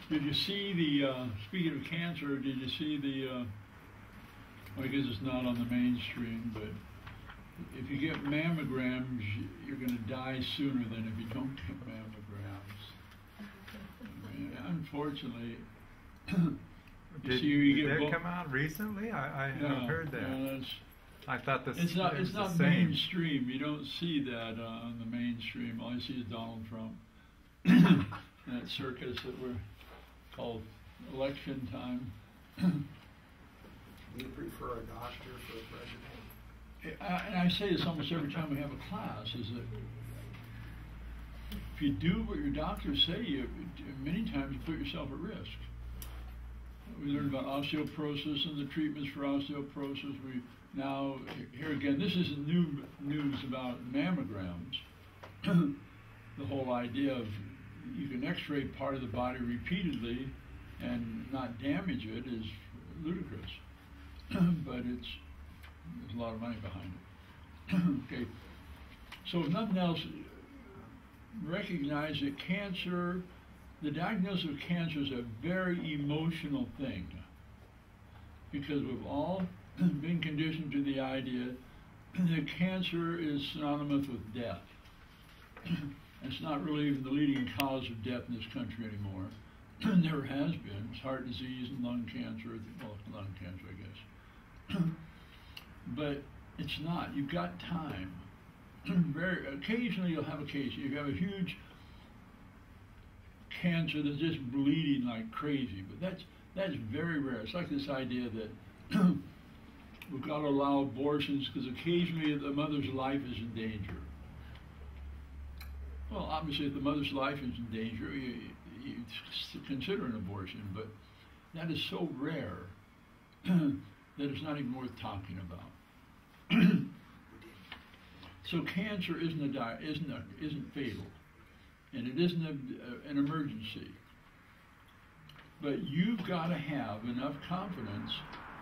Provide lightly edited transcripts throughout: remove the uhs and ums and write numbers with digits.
Did you see the, speaking of cancer, did you see the, well, I guess it's not on the mainstream, but if you get mammograms, you're going to die sooner than if you don't get mammograms. I mean, unfortunately, Did that come out recently? I haven't heard that. Yeah, I thought this it's not the same. mainstream. You don't see that on the mainstream. All you see is Donald Trump. That circus that we're called election time. Do you prefer a doctor for a president? And I say this almost every time we have a class, is that if you do what your doctors say, many times you put yourself at risk. We learned about osteoporosis and the treatments for osteoporosis. We now, here again, this isn't new news about mammograms. The whole idea of you can x-ray part of the body repeatedly and not damage it is ludicrous. But there's a lot of money behind it. Okay, so if nothing else, recognize that cancer, the diagnosis of cancer is a very emotional thing, because we've all been conditioned to the idea that cancer is synonymous with death. It's not really even the leading cause of death in this country anymore. Never has been. It's heart disease and lung cancer, well, lung cancer, I guess. But it's not. You've got time. Very occasionally you'll have a case. You have a huge cancer that's just bleeding like crazy, but that's very rare. It's like this idea that we've got to allow abortions because occasionally the mother's life is in danger. Well, obviously, if the mother's life is in danger, you consider an abortion, but that is so rare that it's not even worth talking about. So cancer isn't fatal, and it isn't an emergency. But you've got to have enough confidence,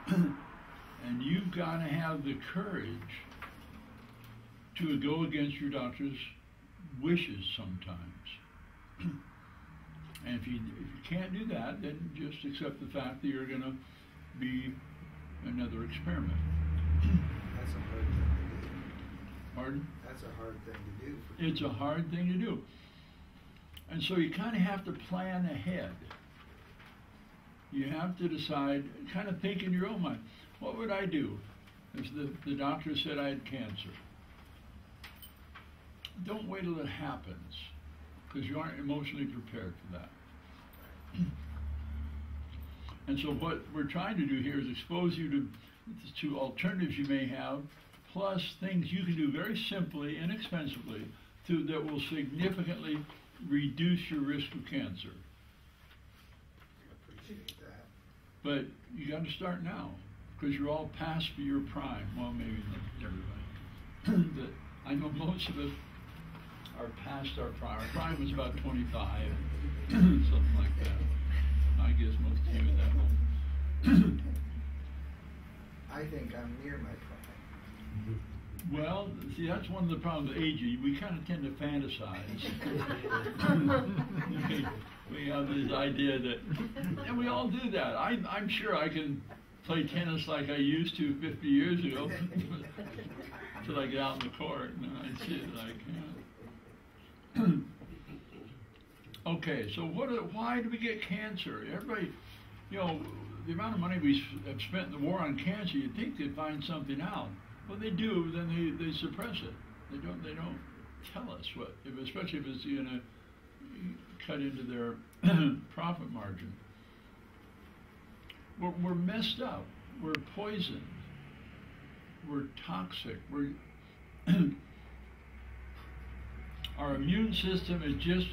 and you've got to have the courage to go against your doctor's wishes sometimes. And if you can't do that, then just accept the fact that you're going to be another experiment. That's a hard thing to do. Pardon? That's a hard thing to do. It's a hard thing to do. And so you kind of have to plan ahead. You have to decide, kind of think in your own mind, what would I do if the doctor said I had cancer? Don't wait till it happens, because you aren't emotionally prepared for that. And so what we're trying to do here is expose you to alternatives you may have, plus things you can do very simply, inexpensively, that will significantly reduce your risk of cancer. I appreciate that. But you got to start now, because you're all past your prime. Well, maybe not everybody. But I know most of us are past our prime. Our prime was about 25, something like that. I guess most of you at that moment. I think I'm near my prime. Well, see, that's one of the problems with aging. We kind of tend to fantasize. We have this idea that, and we all do that. I'm sure I can play tennis like I used to 50 years ago, until I get out in the court and I see it like, Okay, so why do we get cancer? Everybody, the amount of money we have spent in the war on cancer, you'd think they'd find something out. Well, they do, then they suppress it. They don't tell us what, especially if it's going to cut into their profit margin. We're messed up. We're poisoned. We're toxic. Our immune system is just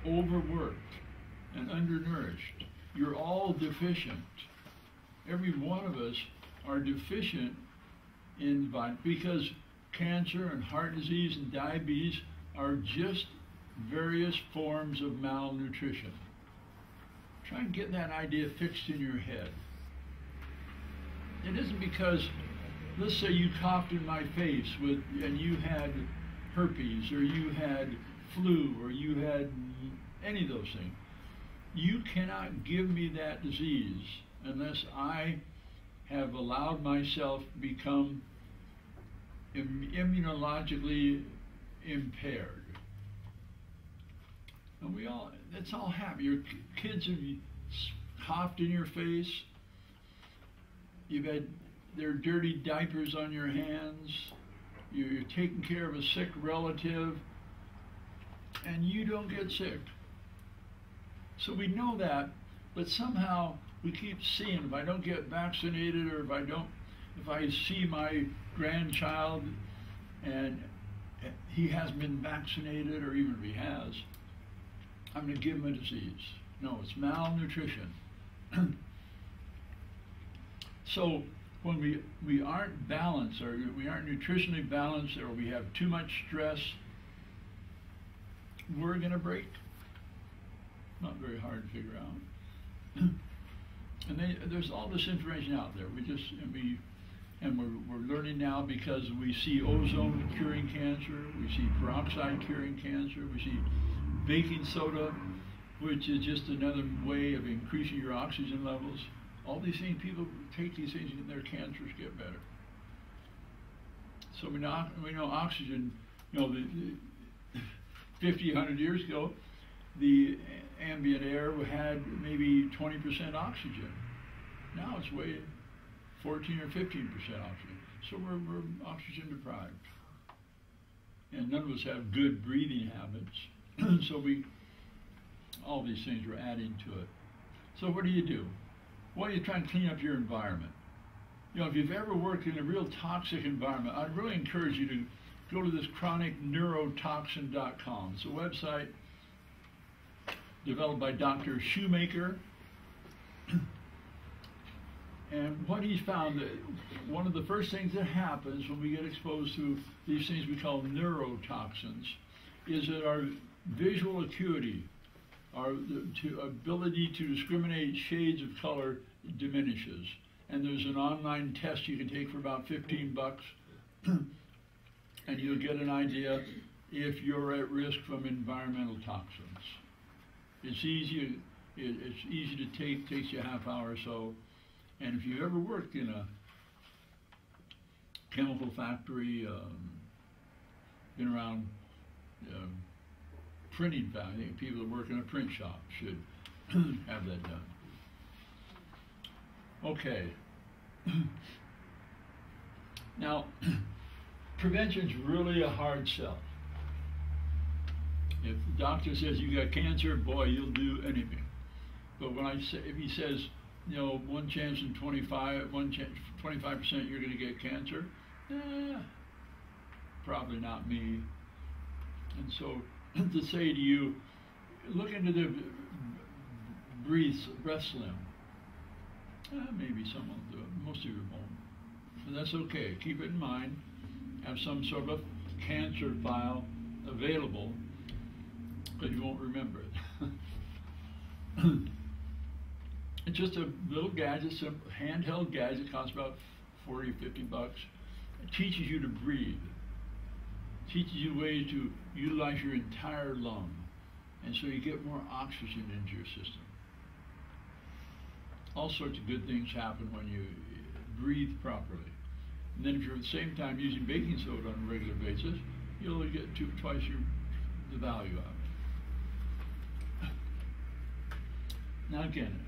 overworked and undernourished. You're all deficient. Every one of us are deficient because cancer and heart disease and diabetes are just various forms of malnutrition. Try and get that idea fixed in your head. It isn't because, let's say you coughed in my face and you had herpes, or you had flu, or you had any of those things. You cannot give me that disease unless I have allowed myself to become immunologically impaired. And that's all happened. Your kids have coughed in your face. You've had their dirty diapers on your hands. You're taking care of a sick relative, and you don't get sick. So we know that, but somehow we keep seeing, if I don't get vaccinated, or if I see my grandchild and he hasn't been vaccinated, or even if he has, I'm going to give him a disease. No, it's malnutrition. So when we aren't balanced, or we aren't nutritionally balanced, or we have too much stress, we're going to break. Not very hard to figure out. And there's all this information out there. We're learning now, because we see ozone curing cancer, we see peroxide curing cancer, we see baking soda, which is just another way of increasing your oxygen levels. All these things, people take these things and their cancers get better. So we know oxygen, the 50, 100 years ago, the ambient air had maybe 20% oxygen. Now it's way 14 or 15% oxygen. So we're oxygen deprived. And none of us have good breathing habits. So all these things are adding to it. So what do? Well, you try and clean up your environment. If you've ever worked in a real toxic environment, I'd really encourage you to go to this chronicneurotoxin.com. It's a website developed by Dr. Shoemaker. And what he's found, that one of the first things that happens when we get exposed to these things we call neurotoxins is that our visual acuity, our ability to discriminate shades of color diminishes. And there's an online test you can take for about $15, and you'll get an idea if you're at risk from environmental toxins. It's easy to take, takes you a half hour or so. And if you ever worked in a chemical factory, been around printing factory, people that work in a print shop should have that done. Okay. Now, prevention's really a hard sell. If the doctor says you got cancer, boy, you'll do anything. But if he says, one chance in 25% you're going to get cancer, probably not me. And so to say to you, look into the breath slim. Maybe someone will do it. Most of you won't. But that's okay. Keep it in mind. Have some sort of cancer file available, because you won't remember it. It's just a little gadget, simple handheld gadget, costs about $40, $50. It teaches you to breathe. It teaches you ways to utilize your entire lung, and so you get more oxygen into your system. All sorts of good things happen when you breathe properly. And then if you're at the same time using baking soda on a regular basis, you'll get twice the value of it. Now again,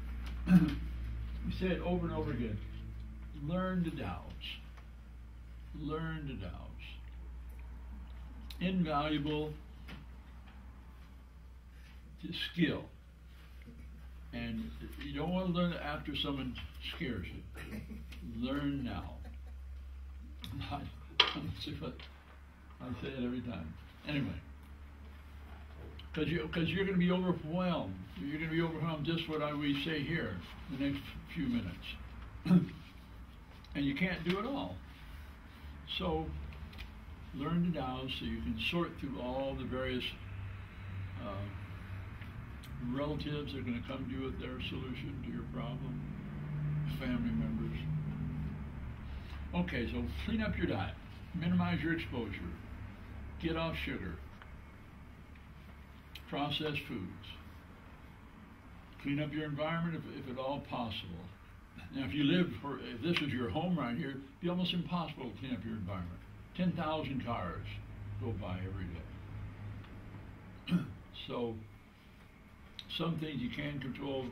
we say it over and over again, learn to douse. Learn to douse. Invaluable to skill. And you don't want to learn it after someone scares you. Learn now. I say it every time. Anyway, because you're going to be overwhelmed. You're going to be overwhelmed just what we say here in the next few minutes. And you can't do it all. So learn to douse so you can sort through all the various relatives that are going to come to you with their solution to your problem, family members. Okay, so clean up your diet, minimize your exposure, get off sugar, processed foods, Clean up your environment if at all possible. Now, if this is your home right here, it'd be almost impossible to clean up your environment. 10,000 cars go by every day. So, some things you can control.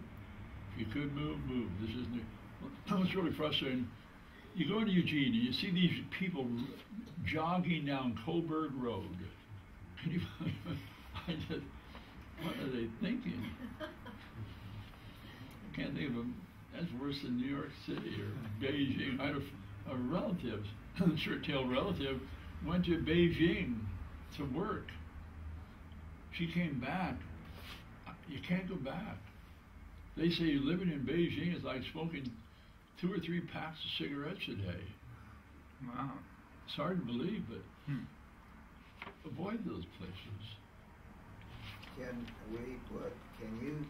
If you could move. This isn't. What's really frustrating, you go into Eugene and you see these people jogging down Coburg Road. Can you? What are they thinking? I can't think of them. That's worse than New York City or Beijing. I had a relative, a short-tailed relative, went to Beijing to work. She came back. You can't go back. They say living in Beijing is like smoking 2 or 3 packs of cigarettes a day. Wow. It's hard to believe, but avoid those places. Can you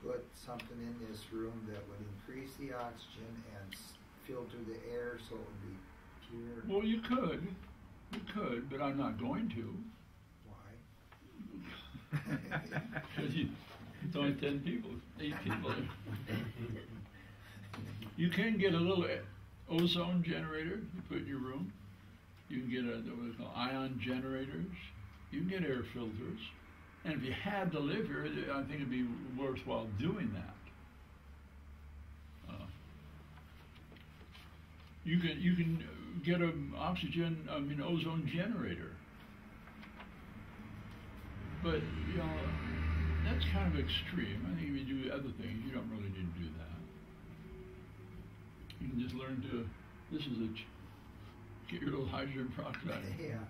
put something in this room that would increase the oxygen and filter the air so it would be pure? Well, you could, but I'm not going to. Why? Because it's only 10 people, 8 people. You can get a little ozone generator you put in your room. You can get what they call ion generators. You can get air filters. And if you had to live here, I think it'd be worthwhile doing that. You can get an ozone generator. But that's kind of extreme. I think if you do other things, you don't really need to do that. You can just learn to. Get your little hydrogen peroxide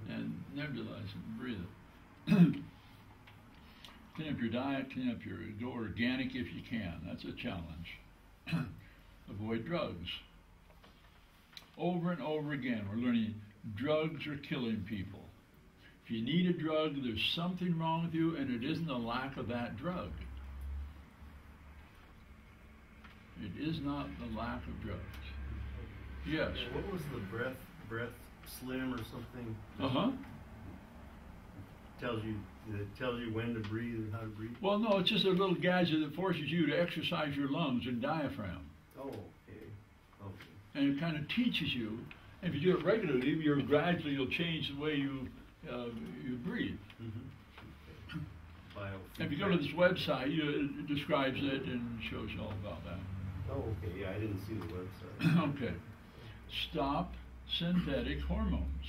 and nebulize it and breathe it. Clean up your diet, go organic if you can. That's a challenge. Avoid drugs. Over and over again, we're learning drugs are killing people. If you need a drug, there's something wrong with you, and it isn't a lack of that drug. It is not the lack of drugs. Yes. Yeah, what was the breath slim or something? It tells you when to breathe and how to breathe. Well, no, it's just a little gadget that forces you to exercise your lungs and diaphragm. Oh, okay. And it kind of teaches you. And if you do it regularly, you'll change the way you breathe. Mm-hmm. If you go to this website, it describes it and shows you all about that. Oh, okay. Yeah, I didn't see the website. Okay. Stop synthetic hormones.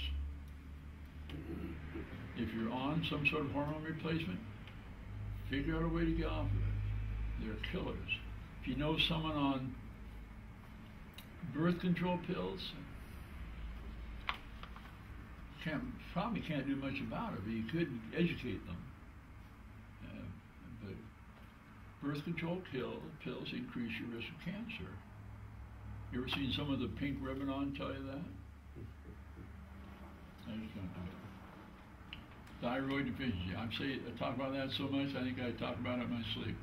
If you're on some sort of hormone replacement, figure out a way to get off of it. They're killers. If you know someone on birth control pills, probably can't do much about it, but you could educate them. But birth control pills increase your risk of cancer. You ever seen some of the pink ribbon on tell you that? I just don't do it. Thyroid deficiency. I talk about that so much, I think I talk about it in my sleep.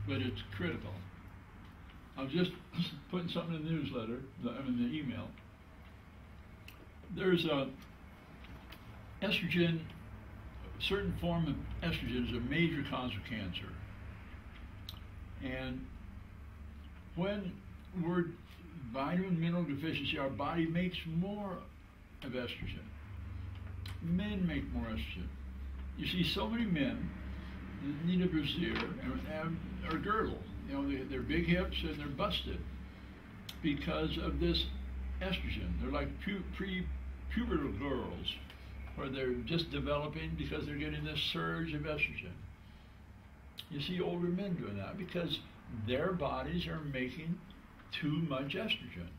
But it's critical. I was just putting something in the newsletter, the email. There's a estrogen, a certain form of estrogen is a major cause of cancer. And when we're vitamin mineral deficiency, our body makes more of estrogen. Men make more estrogen. You see so many men that need a brassiere or girdle. They're big hips and they're busted because of this estrogen. They're like pre-pubertal girls, where they're just developing because they're getting this surge of estrogen. You see older men doing that because their bodies are making too much estrogen.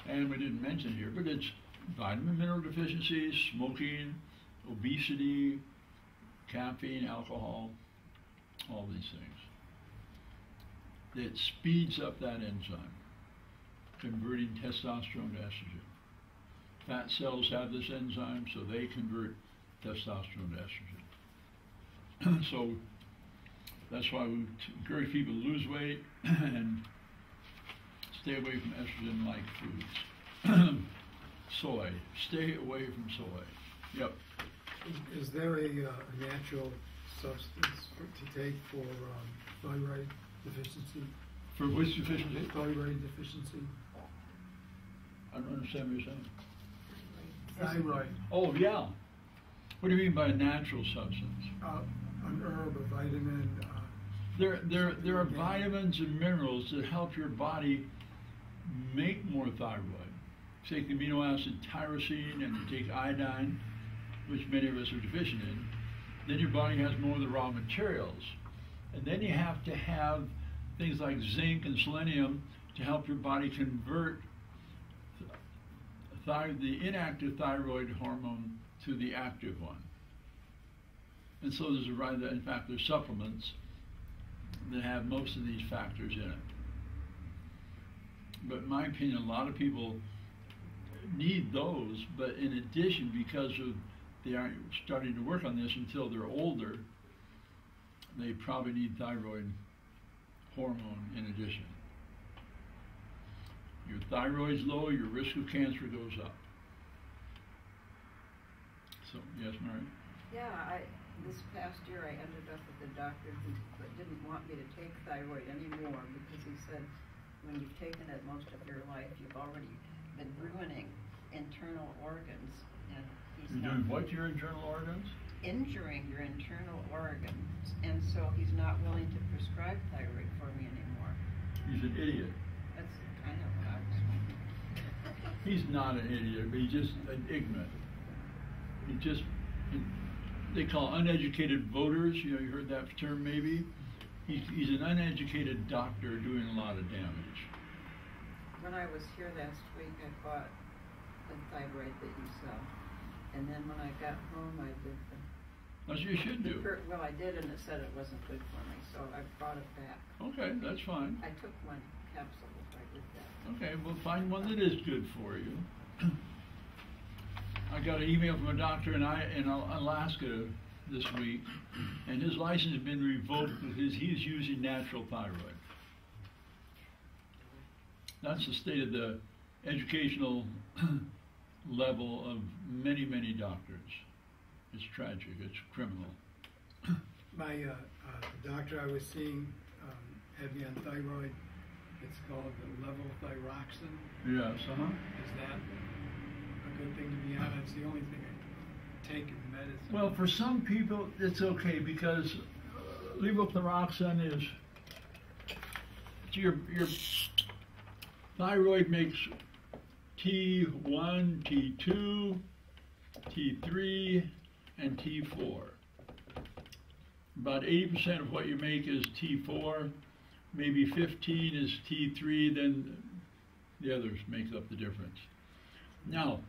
And we didn't mention here, but it's vitamin mineral deficiencies, smoking, obesity, caffeine, alcohol, all these things. It speeds up that enzyme, converting testosterone to estrogen. Fat cells have this enzyme, so they convert testosterone to estrogen. So that's why we encourage people to lose weight and stay away from estrogen-like foods. Soy. Stay away from soy. Yep. Is there a natural substance to take for thyroid deficiency. For which deficiency? Thyroid deficiency. I don't understand what you're saying. Thyroid. Oh, yeah. What do you mean by a natural substance? An herb, a vitamin. There are vitamins and minerals that help your body make more thyroid. You take the amino acid tyrosine and you take iodine, which many of us are deficient in, then your body has more of the raw materials. And then you have to have things like zinc and selenium to help your body convert the inactive thyroid hormone to the active one. And so there's a variety, in fact, there's supplements that have most of these factors in it. But in my opinion, a lot of people need those, but in addition, because of they aren't starting to work on this until they're older, they probably need thyroid hormone in addition. Your thyroid's low, your risk of cancer goes up. So, yes, Mary? Yeah, this past year I ended up with a doctor who didn't want me to take thyroid anymore because he said when you've taken it most of your life, you've already been ruining internal organs. And he's You're doing what to your internal organs? Injuring your internal organs. And so he's not willing to prescribe thyroid for me anymore. He's an idiot. That's kind of what I was thinking. He's not an idiot, but he's just an ignorant. They call uneducated voters, you heard that term maybe? He's an uneducated doctor doing a lot of damage. When I was here last week, I bought the thyroid that you sell. And then when I got home, I did the... That's what you should do. Well, I did, and it said it wasn't good for me, so I brought it back. Okay, that's fine. I took one capsule if I did that. Okay, we'll find one that is good for you. I got an email from a doctor in Alaska this week, and his license has been revoked because he's using natural thyroid. That's the state of the educational level of many, many doctors. It's tragic. It's criminal. My doctor I was seeing had me on thyroid. It's called the levothyroxine. Yes, uh-huh. Is that a good thing to be on? It's the only thing I take in medicine. Well, for some people, it's okay because levothyroxine is your thyroid makes T1, T2, T3, and T4. About 80% of what you make is T4, maybe 15 is T3, then the others make up the difference. Now,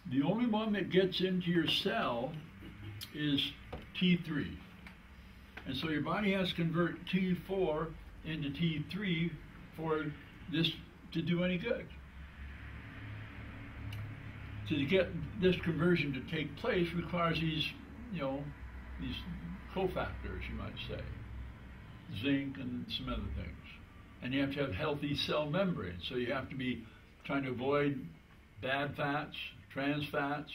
the only one that gets into your cell is T3. And so your body has to convert T4 into T3 for this to do any good. To get this conversion to take place requires these cofactors, you might say, zinc and some other things. And you have to have healthy cell membranes. So you have to be trying to avoid bad fats, trans fats,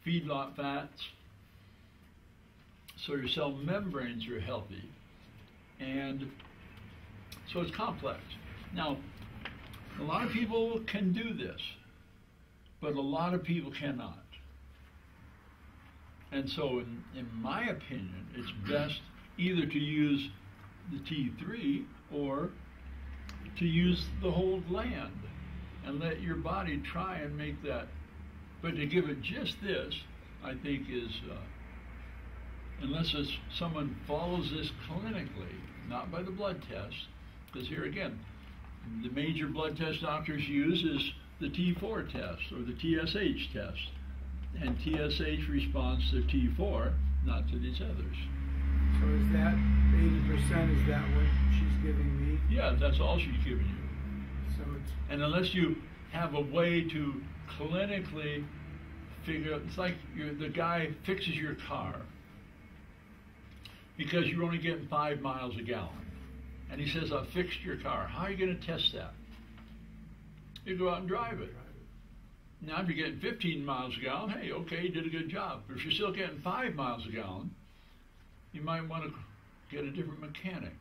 feedlot fats. So your cell membranes are healthy. And so it's complex. Now, a lot of people can do this, but a lot of people cannot. And so, in my opinion, it's best either to use the T3 or to use the whole gland and let your body try and make that. But to give it just this, I think is, unless someone follows this clinically, not by the blood test, because here again, the major blood test doctors use is the T4 test or the TSH test. And TSH responds to T4, not to these others. So is that 80%, is that what she's giving me? Yeah, that's all she's giving you. So it's... And unless you have a way to clinically figure out, it's like the guy fixes your car because you're only getting 5 miles a gallon. And he says, I've fixed your car. How are you going to test that? You go out and drive it. Now, if you're getting 15 miles a gallon, hey, okay, you did a good job. But if you're still getting 5 miles a gallon, you might want to get a different mechanic.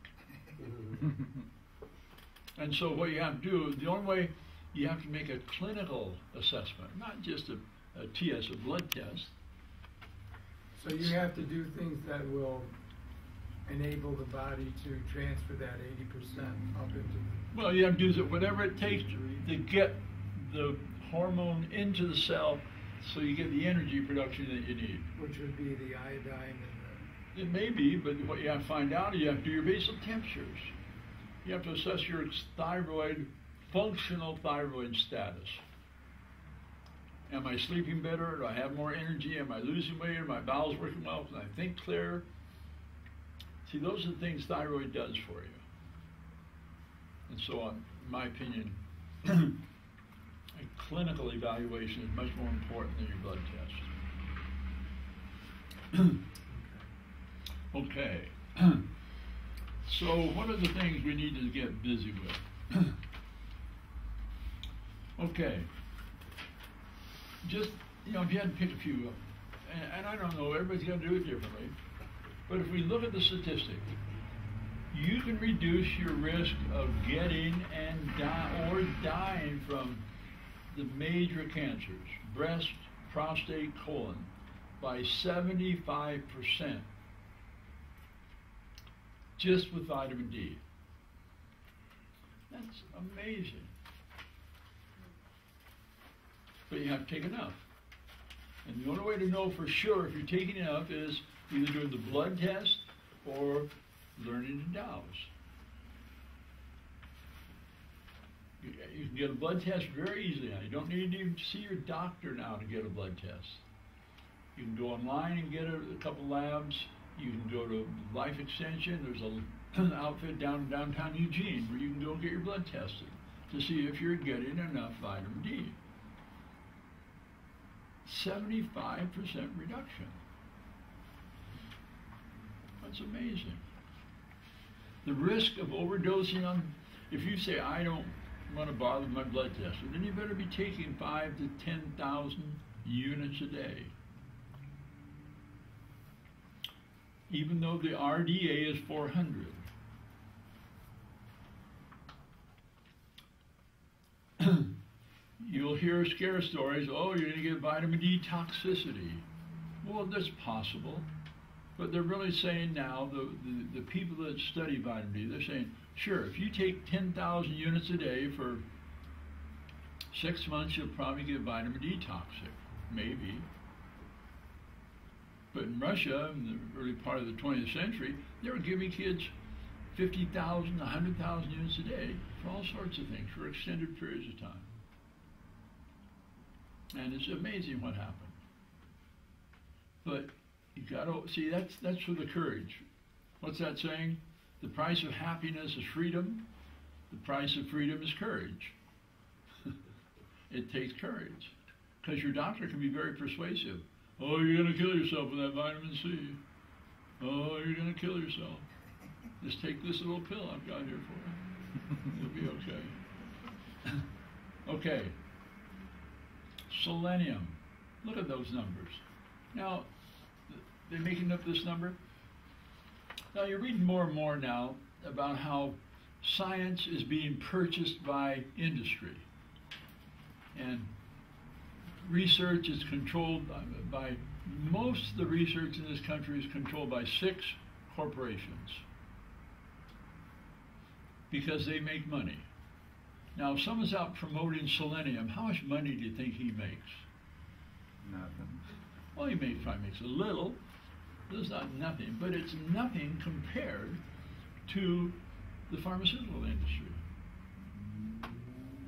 And so what you have to do, the only way, you have to make a clinical assessment, not just a TS, a blood test. So you have to do things that will enable the body to transfer that 80% up into the... Well, you have to do whatever it takes to get the hormone into the cell so you get the energy production that you need. Which would be the iodine and It may be, but what you have to find out is you have to do your basal temperatures. You have to assess your thyroid, functional thyroid status. Am I sleeping better? Do I have more energy? Am I losing weight? Are my bowels working well? Can I think clear? See, those are the things thyroid does for you. And so, in my opinion, a clinical evaluation is much more important than your blood test. Okay. So what are the things we need to get busy with? Okay. Just, if you had to pick a few, and I don't know, everybody's going to do it differently, but if we look at the statistics, you can reduce your risk of getting and dying from the major cancers, breast, prostate, colon, by 75%, just with vitamin D. That's amazing. But you have to take enough. And the only way to know for sure if you're taking enough is either doing the blood test or learning to dose. You can get a blood test very easily now. You don't need to even see your doctor now to get a blood test. You can go online and get a couple labs. You can go to Life Extension. There's an outfit down in downtown Eugene where you can go get your blood tested to see if you're getting enough vitamin D. 75% reduction. That's amazing. The risk of overdosing on, if you say, I don't want to bother with my blood test, then you better be taking 5,000 to 10,000 units a day. Even though the RDA is 400. You'll hear scare stories, oh, you're going to get vitamin D toxicity. Well, that's possible. But they're really saying now, the people that study vitamin D, they're saying, sure, if you take 10,000 units a day for 6 months, you'll probably get vitamin D toxic. Maybe. But in Russia, in the early part of the 20th century, they were giving kids 50,000, 100,000 units a day for all sorts of things for extended periods of time. And it's amazing what happened. But you got to see, that's for the courage. What's that saying? The price of happiness is freedom. The price of freedom is courage. It takes courage. Because your doctor can be very persuasive. Oh, you're going to kill yourself with that vitamin C. Oh, you're going to kill yourself. Just take this little pill I've got here for you. You'll be okay. Okay. Selenium. Look at those numbers. Now, they're making up this number. Now, you're reading more and more now about how science is being purchased by industry. And research is controlled by most of the research in this country is controlled by 6 corporations because they make money. Now, if someone's out promoting selenium, how much money do you think he makes? Nothing. Well, he probably makes a little. It's not nothing, but it's nothing compared to the pharmaceutical industry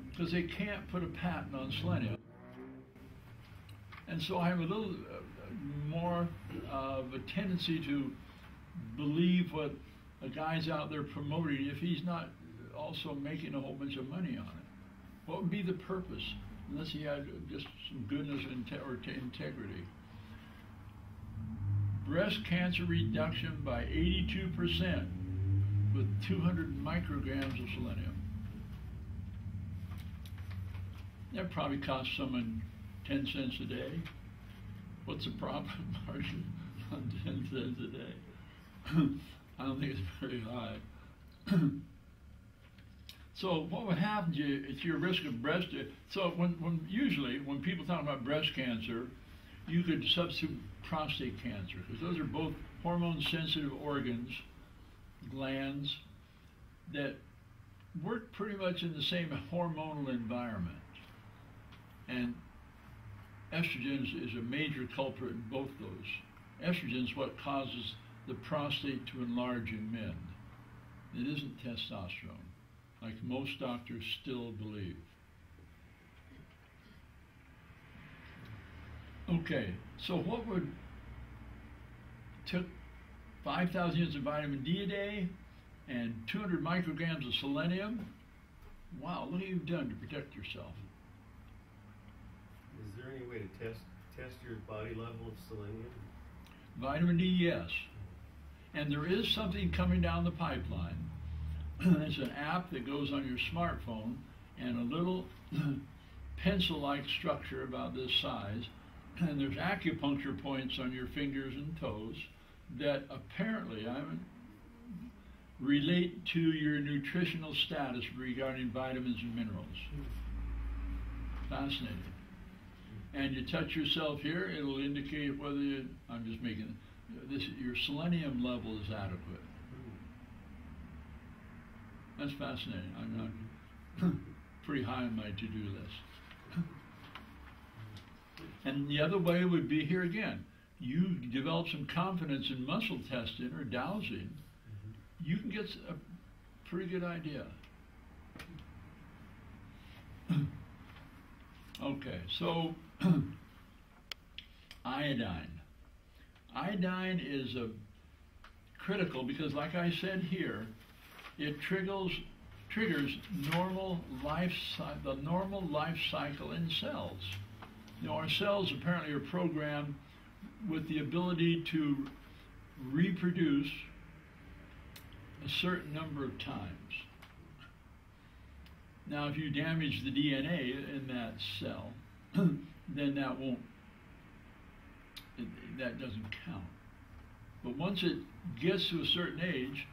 because they can't put a patent on selenium. And so I have a little more of a tendency to believe what a guy's out there promoting if he's not also making a whole bunch of money on it. What would be the purpose unless he had just some goodness or integrity? Breast cancer reduction by 82% with 200 micrograms of selenium. That probably costs someone 10 cents a day. What's the profit margin on 10 cents a day? I don't think it's very high. So what would happen to you if your risk of breast? So usually when people talk about breast cancer, you could substitute prostate cancer because those are both hormone-sensitive organs, glands that work pretty much in the same hormonal environment, and estrogen is a major culprit in both those. Estrogen is what causes the prostate to enlarge in men. It isn't testosterone, like most doctors still believe. Okay, so what would took 5,000 units of vitamin D a day and 200 micrograms of selenium? Wow, look what you've done to protect yourself. Is there any way to test your body level of selenium? Vitamin D, yes. And there is something coming down the pipeline. It's an app that goes on your smartphone and a little pencil-like structure about this size. And there's acupuncture points on your fingers and toes that apparently relate to your nutritional status regarding vitamins and minerals. Fascinating. And you touch yourself here, it'll indicate whether you, I'm just making this, your selenium level is adequate. That's fascinating. I'm not pretty high on my to-do list. And the other way would be here again. You develop some confidence in muscle testing or dowsing, you can get a pretty good idea. Okay, so iodine. Iodine is critical because, like I said here, it triggers the normal life cycle in cells. You know, our cells apparently are programmed with the ability to reproduce a certain number of times. Now, if you damage the DNA in that cell, then that doesn't count. But once it gets to a certain age,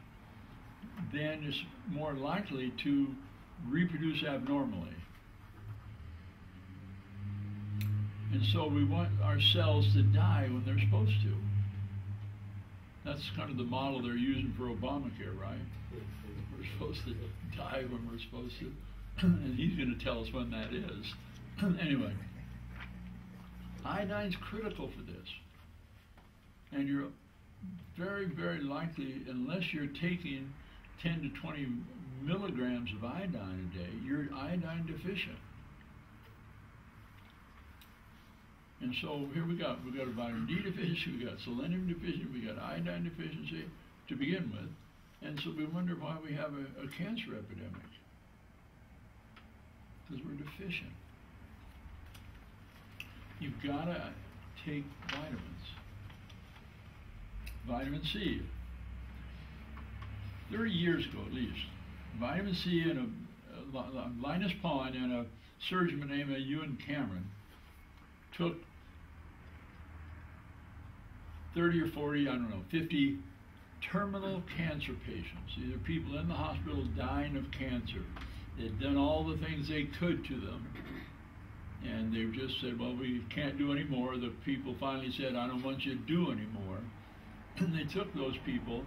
then it's more likely to reproduce abnormally. And so we want our cells to die when they're supposed to. That's kind of the model they're using for Obamacare, right? We're supposed to die when we're supposed to. And he's going to tell us when that is. Anyway, iodine's critical for this. And you're very, very likely, unless you're taking 10 to 20 milligrams of iodine a day, you're iodine deficient. And so here we got a vitamin D deficiency, we got selenium deficiency, we got iodine deficiency to begin with. And so we wonder why we have a cancer epidemic. Because we're deficient. You've got to take vitamins. Vitamin C. 30 years ago at least, vitamin C and Linus Pauling and a surgeon named Ewan Cameron took 30 or 40, I don't know, 50 terminal cancer patients, either people in the hospital dying of cancer. They'd done all the things they could to them, and they just said, well, we can't do any more. The people finally said, I don't want you to do any more. And they took those people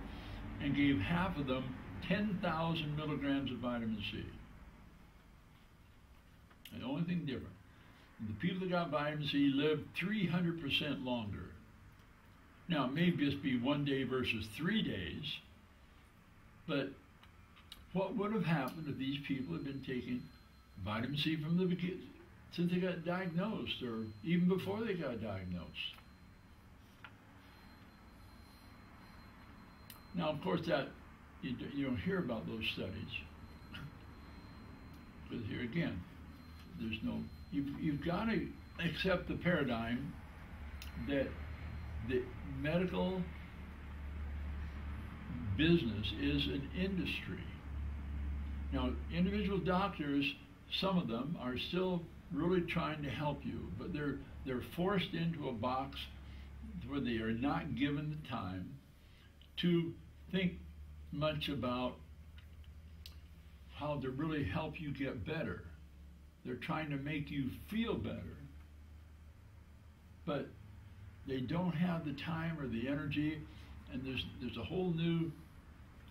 and gave half of them 10,000 milligrams of vitamin C. And the only thing different, the people that got vitamin C lived 300% longer. Now, it may just be 1 day versus 3 days, but what would have happened if these people had been taking vitamin C from the beginning, since they got diagnosed, or even before they got diagnosed? Now, of course, that you don't hear about those studies, because here again, there's no. You've got to accept the paradigm that the medical business is an industry. Now, individual doctors, some of them are still really trying to help you, but they're forced into a box where they are not given the time to think much about how to really help you get better. They're trying to make you feel better. But they don't have the time or the energy, and there's a whole new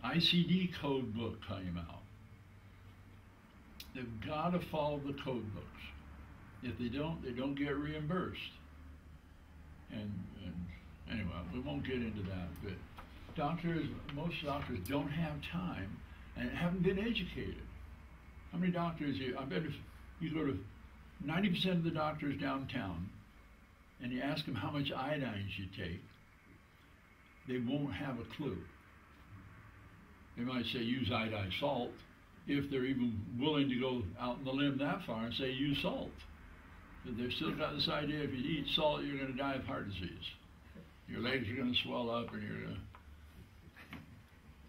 ICD code book came out. They've got to follow the code books. If they don't get reimbursed. And anyway, we won't get into that. But most doctors don't have time and haven't been educated. How many doctors? I bet if you go to 90% of the doctors downtown, and you ask them how much iodine you take, they won't have a clue. They might say use iodine salt, if they're even willing to go out on the limb that far and say use salt. But they've still got this idea if you eat salt, you're going to die of heart disease. Your legs are going to swell up, and you're going to...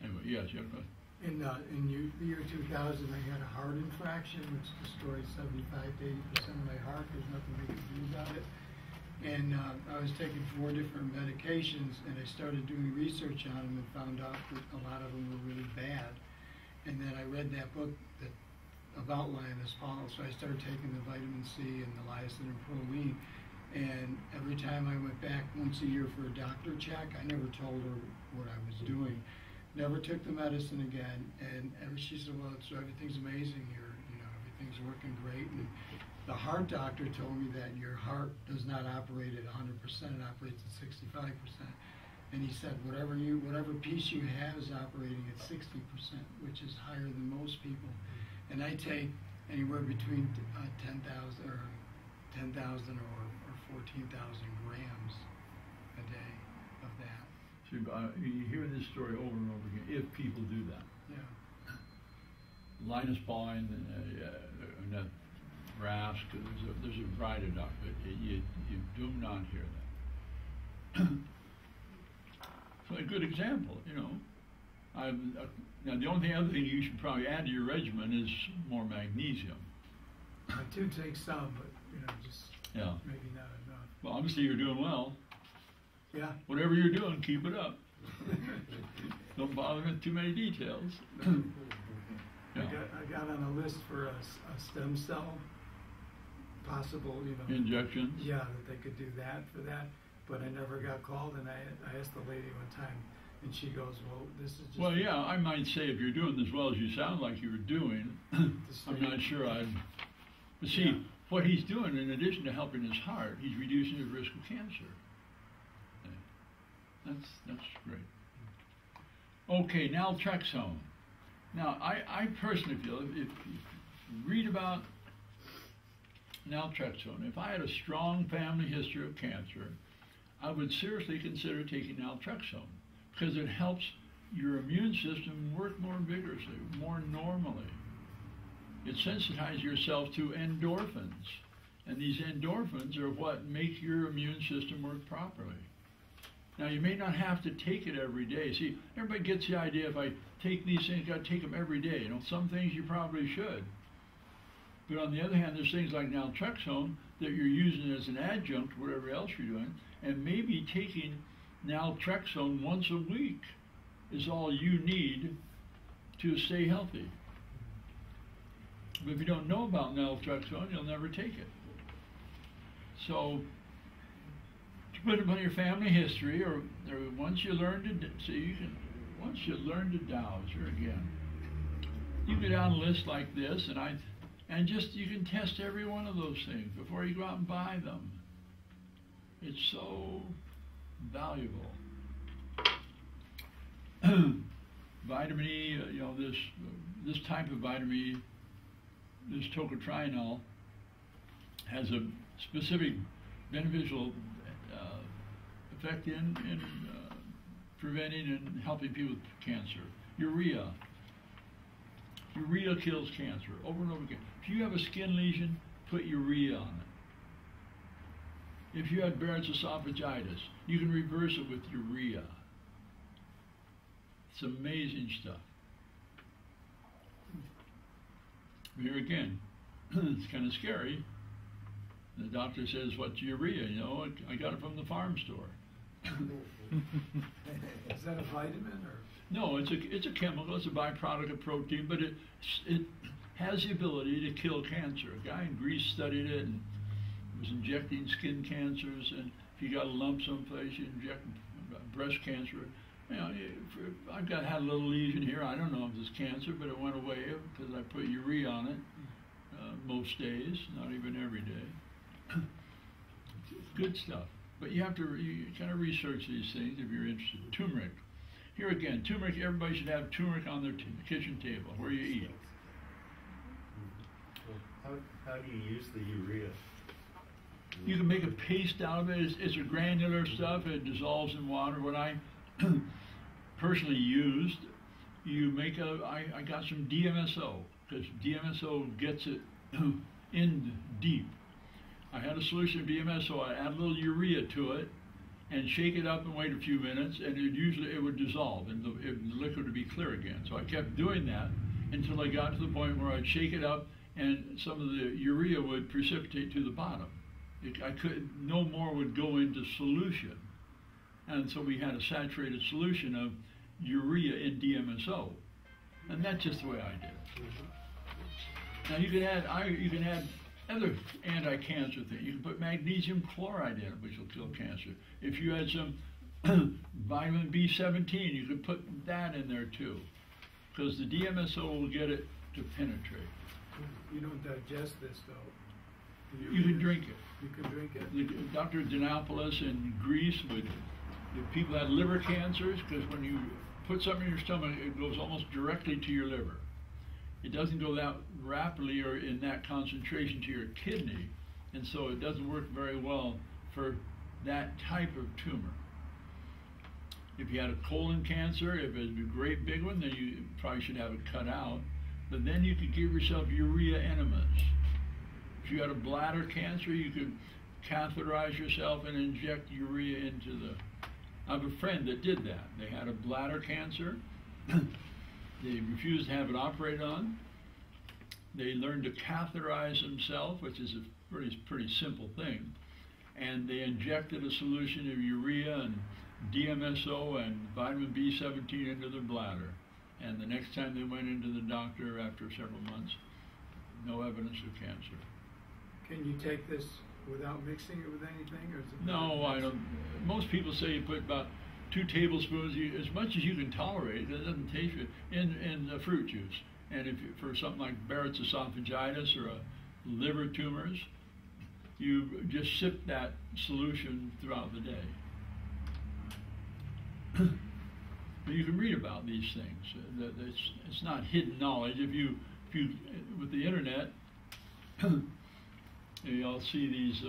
Anyway, yes, you have a... In the year 2000, I had a heart infraction, which destroyed 75 to 80% of my heart. There's nothing we could do about it. And I was taking 4 different medications, and I started doing research on them and found out that a lot of them were really bad. And then I read that book about Linus Pauling, so I started taking the vitamin C and the lysine and proline. And every time I went back once a year for a doctor check, I never told her what I was doing. Never took the medicine again. And she said, well, so everything's amazing here. Everything's working great. And the heart doctor told me that your heart does not operate at 100%, it operates at 65%. And he said, whatever piece you have is operating at 60%, which is higher than most people. And I take anywhere between 10,000 or 14,000 grams a day of that. So you hear this story over and over again, if people do that. Yeah. Linus Pauling and Rask, there's a variety of doctors, but you do not hear that. So a good example, now the only other thing you should probably add to your regimen is more magnesium. I do take some, but just maybe not enough. Well, obviously you're doing well. Yeah. Whatever you're doing, keep it up. Don't bother with too many details. I got on a list for a stem cell possible, injections. Yeah, that they could do that for that, but I never got called. And I asked the lady one time, and she goes, "Well, this is just." Well, yeah, I might say if you're doing as well as you sound like you were doing, I'm not sure I'd. But see, what he's doing in addition to helping his heart, he's reducing his risk of cancer. That's great. Okay, naltrexone. Now, I personally feel if you read about naltrexone, if I had a strong family history of cancer, I would seriously consider taking naltrexone because it helps your immune system work more vigorously, more normally. It sensitizes yourself to endorphins, and these endorphins are what make your immune system work properly. Now, you may not have to take it every day. See, everybody gets the idea if I take these things, I've got to take them every day. Some things you probably should. But on the other hand, there's things like naltrexone that you're using as an adjunct to whatever else you're doing, and maybe taking naltrexone once a week is all you need to stay healthy. But if you don't know about naltrexone, you'll never take it. So, to put it on your family history, or once you learn to, once you learn to dowse, here again, you go down a list like this, and you can test every one of those things before you go out and buy them. It's so valuable. Vitamin E, this type of vitamin E, this tocotrienol, has a specific beneficial effect in preventing and helping people with cancer. Urea kills cancer over and over again. If you have a skin lesion, put urea on it. If you had Barrett's esophagitis, you can reverse it with urea. It's amazing stuff. Here again, it's kind of scary. The doctor says, "What's urea?" I got it from the farm store. Is that a vitamin or? No, it's a chemical. It's a byproduct of protein, but it has the ability to kill cancer. A guy in Greece studied it and was injecting skin cancers, and if you got a lump someplace, you inject breast cancer. You know, had a little lesion here. I don't know if it's cancer, but it went away because I put urea on it most days, not even every day. Good stuff. But you kind of research these things if you're interested. Turmeric. Here again, turmeric, everybody should have turmeric on their kitchen table where you eat. How do you use the urea? You can make a paste out of it. It's a granular stuff. It dissolves in water. What I personally used, I got some DMSO, because DMSO gets it in deep. I had a solution of DMSO. I add a little urea to it and shake it up and wait a few minutes, and it would dissolve and the liquid would be clear again. So I kept doing that until I got to the point where I'd shake it up and some of the urea would precipitate to the bottom. No more would go into solution. And so we had a saturated solution of urea in DMSO. And that's just the way I did it. Now you can add other anti-cancer things. You can put magnesium chloride in it, which will kill cancer. If you had some vitamin B17, you could put that in there too, because the DMSO will get it to penetrate. You don't digest this though. You can drink it. You can drink it. Dr. Dinopoulos in Greece if people had liver cancers, because when you put something in your stomach, it goes almost directly to your liver. It doesn't go that rapidly or in that concentration to your kidney, and so it doesn't work very well for that type of tumor. If you had a colon cancer, if it's a great big one, then you probably should have it cut out. But then you could give yourself urea enemas. If you had a bladder cancer, you could catheterize yourself and inject urea into the... I have a friend that did that. They had a bladder cancer. They refused to have it operated on. They learned to catheterize themselves, which is a pretty simple thing. And they injected a solution of urea and DMSO and vitamin B17 into their bladder. And the next time they went into the doctor after several months, no evidence of cancer. Can you take this without mixing it with anything? Or is it no, I don't. Most people say you put about 2 tablespoons, as much as you can tolerate. It doesn't taste good, in fruit juice. And if for something like Barrett's esophagitis or liver tumors, you just sip that solution throughout the day. But you can read about these things. It's not hidden knowledge. If you with the internet, you'll see these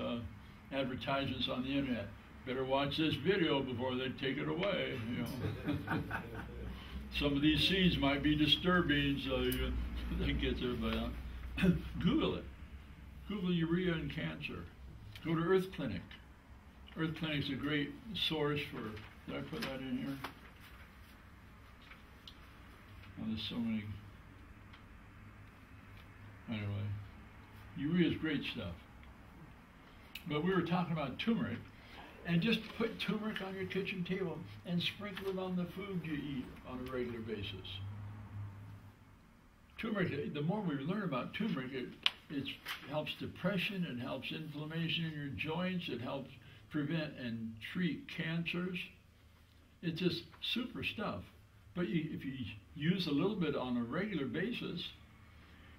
advertisements on the internet. Better watch this video before they take it away. You know. Some of these seeds might be disturbing, so that gets everybody out. Google it. Google urea and cancer. Go to Earth Clinic. Earth Clinic's a great source for. Did I put that in here? Oh, there's so many. Anyway, urea is great stuff. But we were talking about turmeric, and just put turmeric on your kitchen table and sprinkle it on the food you eat on a regular basis. Turmeric, the more we learn about turmeric, it helps depression, it helps inflammation in your joints, it helps prevent and treat cancers. It's just super stuff. But if you use a little bit on a regular basis,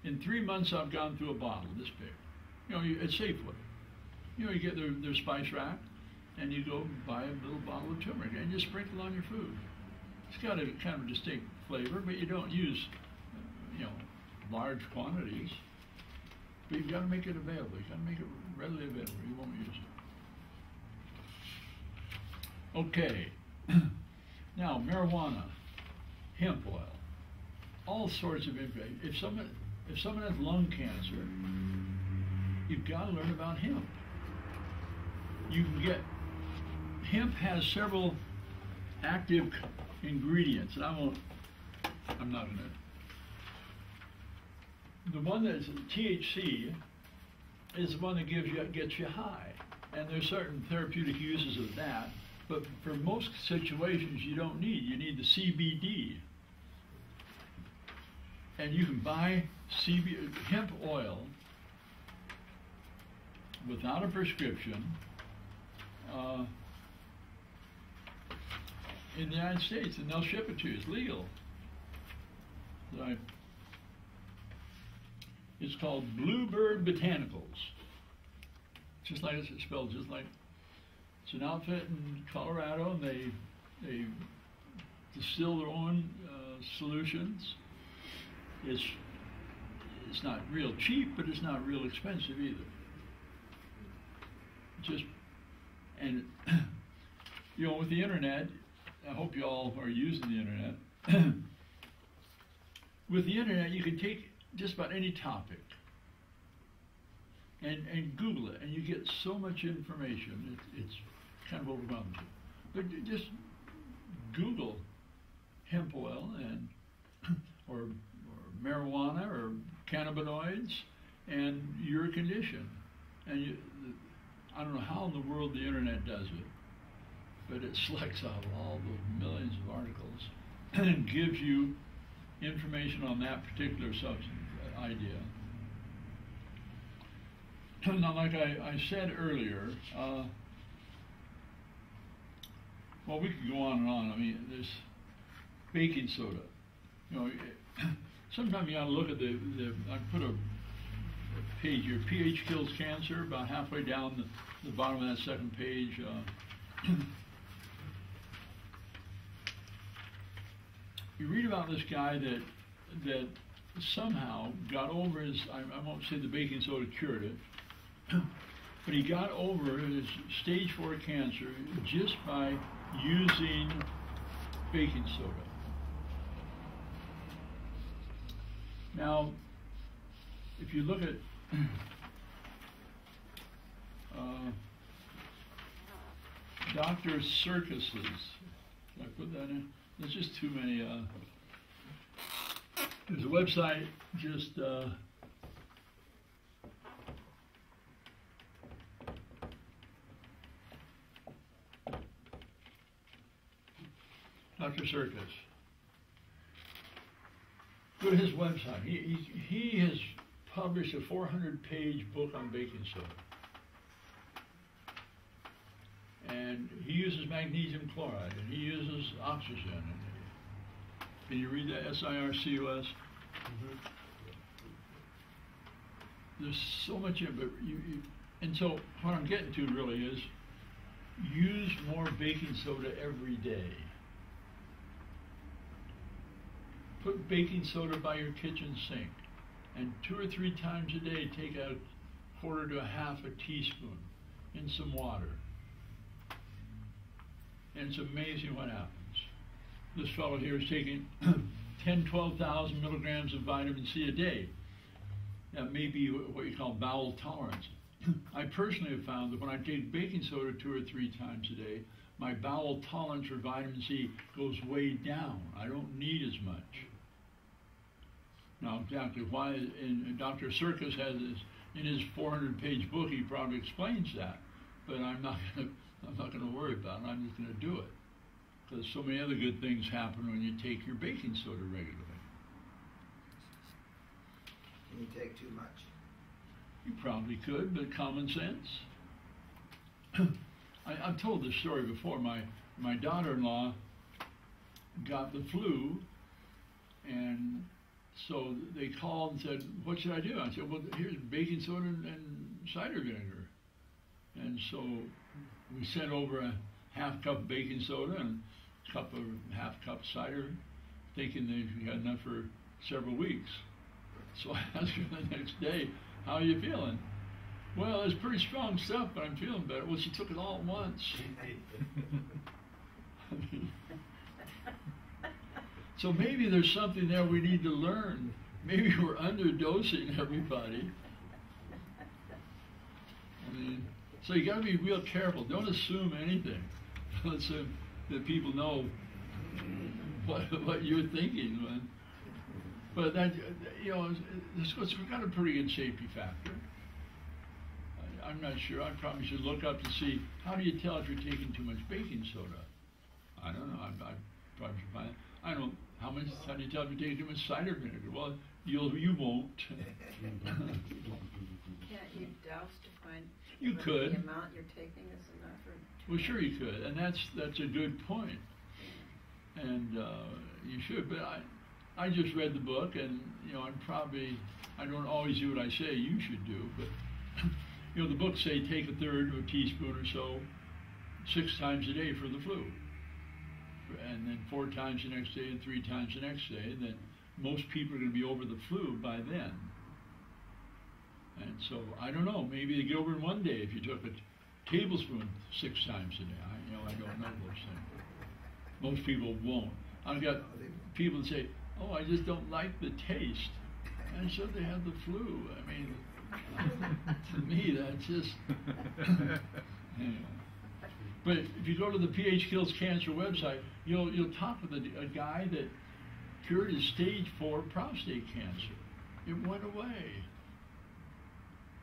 in 3 months I've gone through a bottle this big. You know, it's Safeway. You know, you get their spice rack, and you go buy a little bottle of turmeric and just sprinkle on your food. It's got a kind of distinct flavor, but you don't use, large quantities. But you've got to make it available. You've got to make it readily available. You won't use it. Okay. Now, marijuana, hemp oil, all sorts of information. If someone has lung cancer, you've got to learn about hemp. You can get, hemp has several active ingredients, and I'm not going to. The one that's THC is the one that gets you high, and there's certain therapeutic uses of that. But for most situations, you don't need. You need the CBD. And you can buy hemp oil without a prescription in the United States, and they'll ship it to you. It's legal. It's called Bluebird Botanicals. Just like it's spelled, just like it's an outfit in Colorado, and they distill their own solutions. It's not real cheap, but it's not real expensive either. And you know, with the internet, I hope you all are using the internet. With the internet, you can take just about any topic and Google it, and you get so much information. It's kind of overwhelming. But just Google hemp oil or marijuana or cannabinoids and your condition. And I don't know how in the world the internet does it, but it selects out all those millions of articles and gives you information on that particular substance idea. Now, like I said earlier, well, we could go on and on. I mean, this baking soda. You know, sometimes you got to look at I put a page here. pH kills cancer. About halfway down the bottom of that second page. You read about this guy that somehow got over his, I won't say the baking soda cured it, but he got over his stage 4 cancer just by using baking soda. Now, if you look at Dr. Circus's, did I put that in? There's just too many. There's a website, just Dr. Circus. Go to his website. He has published a 400-page book on baking soda. And he uses magnesium chloride, and he uses oxygen. Can you read that? SIRCUS? Mm-hmm. There's so much in it, but and so what I'm getting to really is use more baking soda every day. Put baking soda by your kitchen sink, and 2 or 3 times a day take a quarter to a half a teaspoon in some water. And it's amazing what happens. This fellow here is taking 12,000 milligrams of vitamin C a day. That may be what you call bowel tolerance. I personally have found that when I take baking soda 2 or 3 times a day, my bowel tolerance for vitamin C goes way down. I don't need as much. Now, exactly why, and Dr. Circus has this, in his 400-page book, he probably explains that, but I'm not going to worry about it. I'm just going to do it, because so many other good things happen when you take your baking soda regularly. Can you take too much? You probably could, but common sense. I've told this story before. My daughter-in-law got the flu, and so they called and said, "What should I do?" I said, "Well, here's baking soda and cider vinegar." And so we sent over a half cup of baking soda and half cup cider, thinking they had enough for several weeks. So I asked her the next day, "How are you feeling?" "Well, it's pretty strong stuff, but I'm feeling better." Well, she took it all at once. So maybe there's something there we need to learn. Maybe we're underdosing everybody. I mean, so you got to be real careful. Don't assume anything. Don't assume that people know what you're thinking. But that, you know, it's got a pretty good safety factor. I'm not sure. I probably should look up to see, how do you tell if you're taking too much baking soda? I don't know. I probably should find it. I don't know. How do you tell if you're taking too much cider vinegar? Well, you won't. Can't you douse to find You whether could. the amount you're taking is enough or too Well, sure much? you could, and that's a good point. And you should, but I just read the book, and I don't always do what I say you should do, but the books say take a third of a teaspoon or so 6 times a day for the flu, and then 4 times the next day and 3 times the next day, and then most people are going to be over the flu by then. And so I don't know, maybe they get over in one day if you took a tablespoon 6 times a day. I don't know those things. Most people won't. I've got people that say, "Oh, I just don't like the taste," and so they have the flu. I mean, to me, that's just. Anyway. But if you go to the PH Kills Cancer website, you'll talk with a guy that cured his stage 4 prostate cancer. It went away.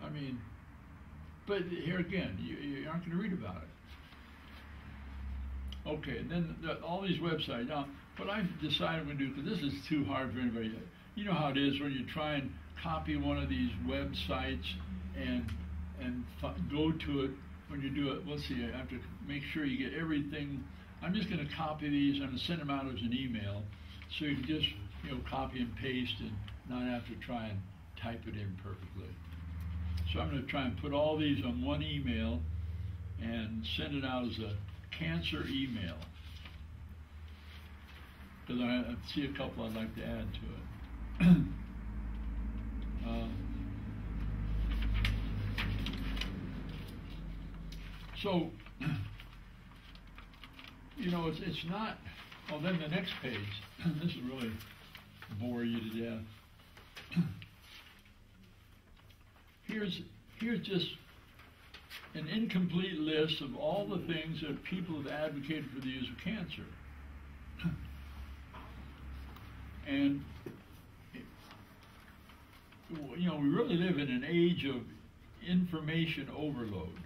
I mean, but here again, you aren't going to read about it. Okay, and then all these websites. Now, what I've decided I'm going to do, because this is too hard for anybody, you know how it is when you try and copy one of these websites and go to it. When you do it, let's see, I have to make sure you get everything. I'm just going to copy these. I'm going to send them out as an email, so you can just copy and paste and not have to try and type it in perfectly. So I'm going to try and put all these on one email and send it out as a cancer email, because I see a couple I'd like to add to it. So, it's not. Oh, then the next page. This will really bore you to death. Here's just an incomplete list of all the things that people have advocated for the use of cancer. And, we really live in an age of information overload.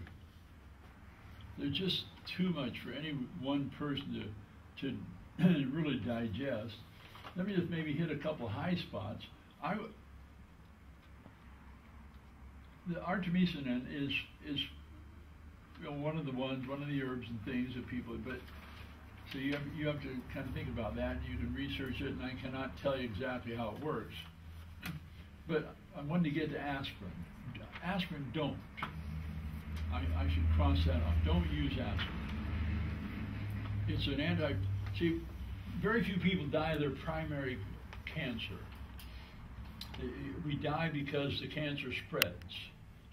There's just too much for any one person to really digest. Let me just maybe hit a couple high spots. The artemisinin is one of the herbs and things that people, but so you have to kind of think about that, and you can research it, and I cannot tell you exactly how it works. But I wanted to get to aspirin. Aspirin, don't. I should cross that off. Don't use aspirin. It's an see, very few people die of their primary cancer. We die because the cancer spreads.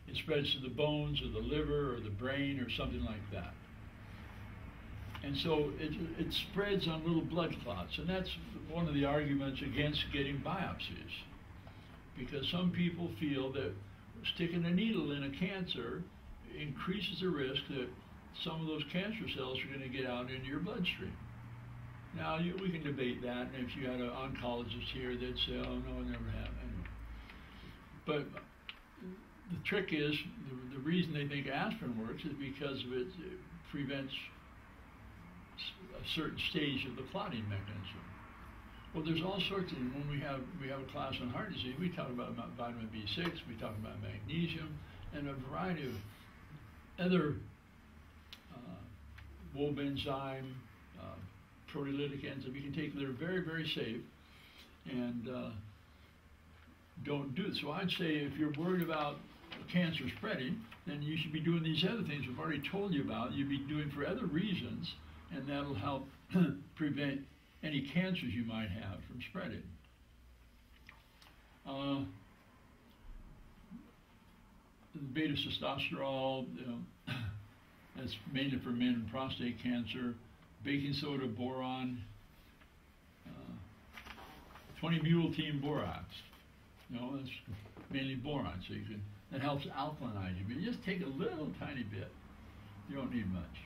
It spreads to the bones or the liver or the brain or something like that. And so it spreads on little blood clots. And that's one of the arguments against getting biopsies. Because some people feel that sticking a needle in a cancer increases the risk that some of those cancer cells are going to get out into your bloodstream. Now, we can debate that, and if you had an oncologist here, they'd say, "Oh, no, it never happened." Anyway. But the trick is, the reason they think aspirin works is because it prevents a certain stage of the clotting mechanism. Well, there's all sorts of, when we have a class on heart disease, we talk about vitamin B6, we talk about magnesium, and a variety of other Wob enzyme, proteolytic enzyme you can take that are very, very safe, and don't do it. So I'd say if you're worried about cancer spreading, then you should be doing these other things we've already told you about. You'd be doing for other reasons, and that'll help prevent any cancers you might have from spreading. Beta testosterone, that's mainly for men and prostate cancer. Baking soda, boron, 20-multein borax. That's mainly boron, so that helps alkalinize you. But you just take a little tiny bit. You don't need much.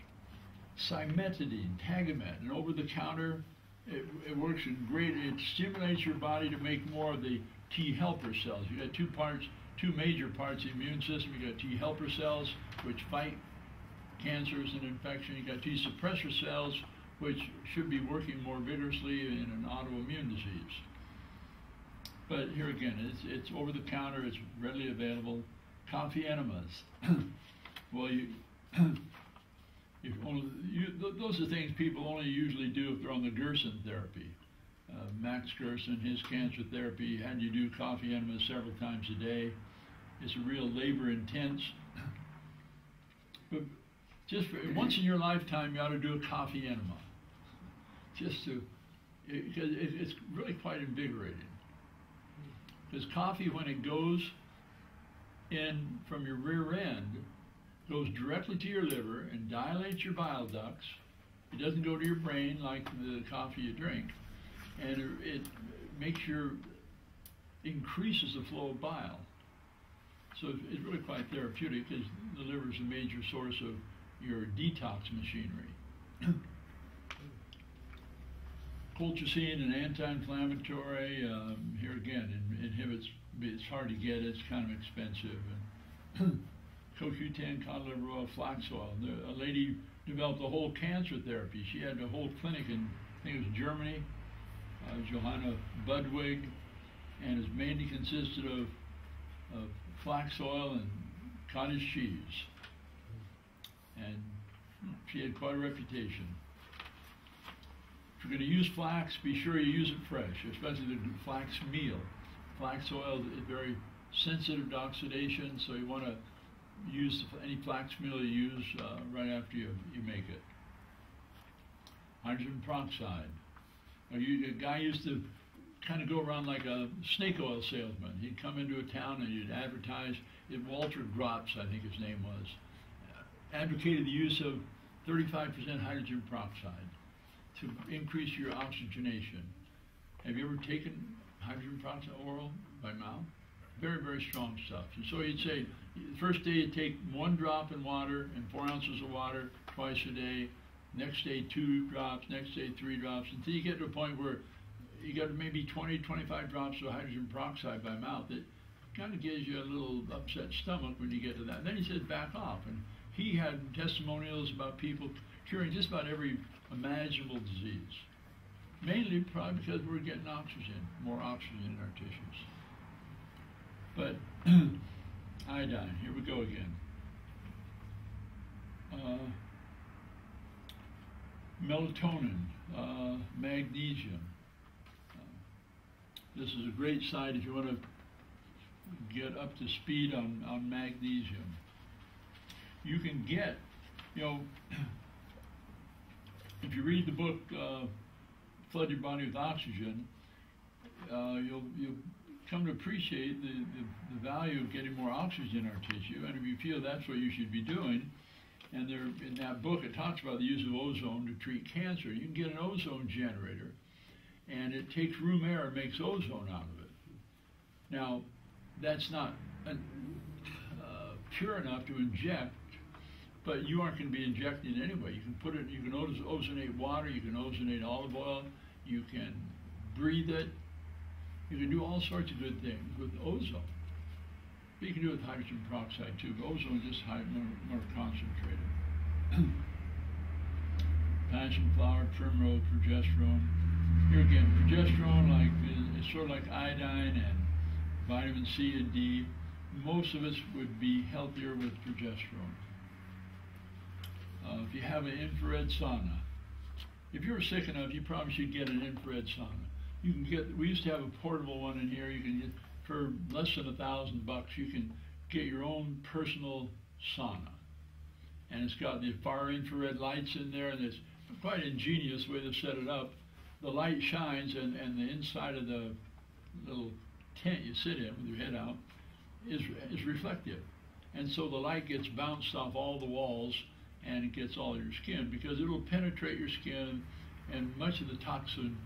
Cimetidine, Tagamet, and over-the-counter, it works great. It stimulates your body to make more of the T helper cells. You got 2 parts two major parts of the immune system. You got T helper cells, which fight cancers and infection. You got T suppressor cells, which should be working more vigorously in an autoimmune disease. But here again, it's over the counter, it's readily available. Coffee enemas. Well, those are things people only usually do if they're on the Gerson therapy. Max Gerson, his cancer therapy, had you do coffee enemas several times a day. It's a real labor intense. But just for, once in your lifetime, you ought to do a coffee enema. Just to, because it's really quite invigorating. Because coffee, when it goes in from your rear end, goes directly to your liver and dilates your bile ducts. It doesn't go to your brain like the coffee you drink. And it makes increases the flow of bile. So it's really quite therapeutic because the liver is a major source of your detox machinery. Colchicine, an anti-inflammatory, here again, inhibits, it's hard to get, it's kind of expensive. And CoQ10, cod liver oil, flax oil. A lady developed a whole cancer therapy. She had a whole clinic in, I think it was Germany, Johanna Budwig, and it mainly consisted of flax oil and cottage cheese. And she had quite a reputation. If you're going to use flax, be sure you use it fresh, especially the flax meal. Flax oil is very sensitive to oxidation, so you want to use any flax meal you use right after you make it. Hydrogen peroxide. A guy used to kind of go around like a snake oil salesman. He'd come into a town and he'd advertise. Walter Gropps, I think his name was, advocated the use of 35% hydrogen peroxide to increase your oxygenation. Have you ever taken hydrogen peroxide oral by mouth? Very, very strong stuff. And so he'd say, the first day you'd take 1 drop in water and 4 ounces of water twice a day. Next day 2 drops, next day 3 drops, until you get to a point where you got maybe 20, 25 drops of hydrogen peroxide by mouth. It kind of gives you a little upset stomach when you get to that. And then he said back off. And he had testimonials about people curing just about every imaginable disease. Mainly probably because we're getting oxygen, more oxygen in our tissues. But iodine, here we go again. Melatonin, magnesium. This is a great site if you want to get up to speed on magnesium. You can get, if you read the book, Flood Your Body with Oxygen, you'll come to appreciate the value of getting more oxygen in our tissue. And if you feel that's what you should be doing, and there in that book it talks about the use of ozone to treat cancer. You can get an ozone generator, and it takes room air and makes ozone out of it. Now, that's not pure enough to inject, but you aren't going to be injecting it anyway. You can put it, you can ozonate water, you can ozonate olive oil, you can breathe it, you can do all sorts of good things with ozone. But you can do it with hydrogen peroxide too, but ozone is just more concentrated. Passion flower, primrose, progesterone. Here again, progesterone is sort of like iodine and vitamin C and D. Most of us would be healthier with progesterone. If you have an infrared sauna, if you're sick enough, you probably should get an infrared sauna. You can get. We used to have a portable one in here. You can get for less than $1,000. You can get your own personal sauna, and it's got the far infrared lights in there, and it's quite ingenious way they've set it up. The light shines, and the inside of the little tent you sit in with your head out is reflective, and so the light gets bounced off all the walls, and it gets all your skin because it will penetrate your skin, and much of the toxin